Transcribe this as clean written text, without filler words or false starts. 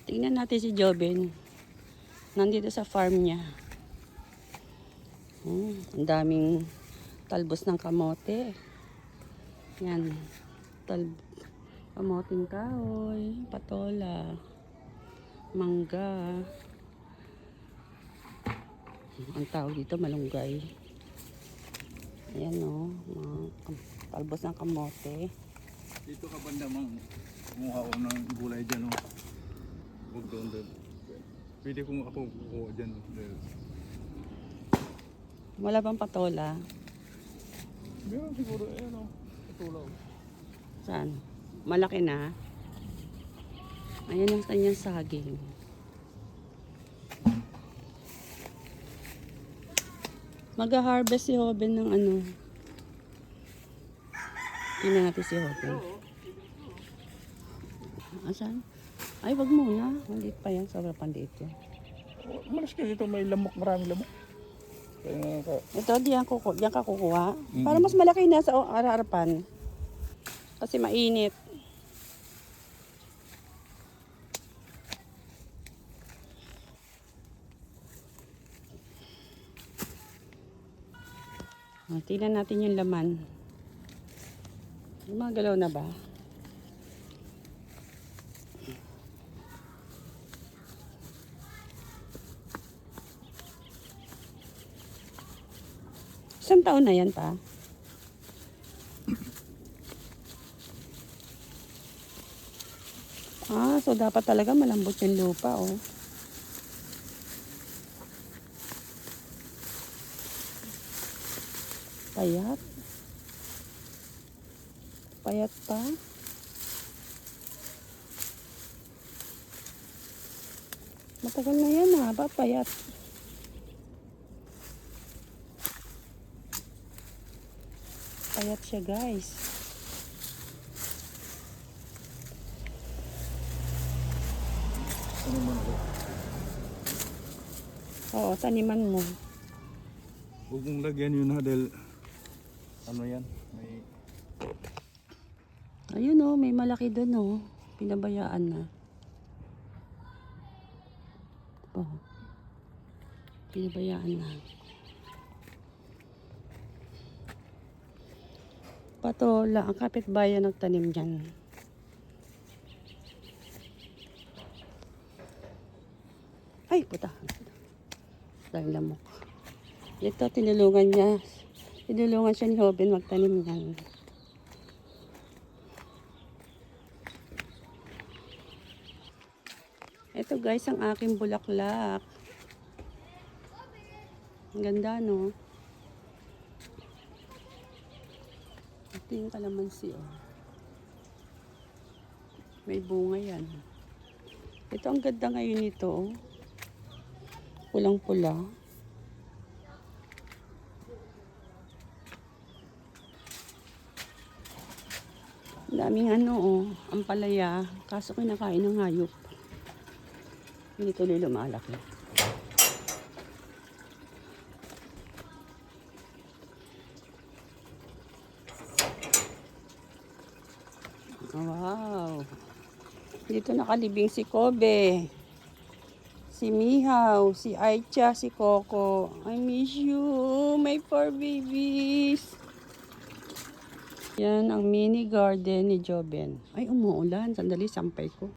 Tingnan natin si Joben. Nandito sa farm niya. Ang daming talbos ng kamote. Yan. Kamoting kahoy, patola, mangga. Ang tawag dito malunggay. Ayan o, mga talbos ng kamote. Dito ka banda mang kumuha ko ng gulay dyan o. Huwag doon. Pwede kong ako kukuha dyan o. Wala bang patola? Meron siguro, ayan o. Patulaw. Saan? Malaki na. Ayan yung kanyang saging. Mag-harvest si Joben ng ano. Tingnan natin si Joben. Asan? Ay, wag muna. Maliit pa yan. Sobrang pandiit yan. Malas kasi ito may lamok, maraming lamok. Kaya nga Ito, diyan ka kukuha. Para mas malaki na sa harapan. Kasi mainit. Tingnan natin yung laman. Gumagalaw na ba? Isang taon na yan pa? So dapat talaga malambot yung lupa, oh. Payat. Payat pa. Matagal na yan, ha? Ba't payat? Payat siya, guys. Oo, taniman mo. huwag mong lagyan yun ha dahil ano yan? May... Ayun, oh, may malaki doon, oh. Pinabayaan na. Oh. Pinabayaan na. Patola, ang kapitbayan nagtanim dyan. Ay, puta. Dahil lamok. Ito, tinulungan niya. Tinulungan siya ni Joben magtanim yan. Ito guys, ang aking bulaklak. Ang ganda, no? Ito yung kalamansi, oh. May bunga yan. Ito ang ganda ngayon nito, oh. Pulang-pula. Daming ano, oh. Ampalaya. Kaso kinakain ng hayop. Hindi tuloy lumalaki. Wow. Dito nakalibing si Kobe. Si Mihaw, si Aicha, si Coco. I miss you, my poor babies. Yan ang mini garden ni Joben. Ay, umuulan. Sandali, sampay ko.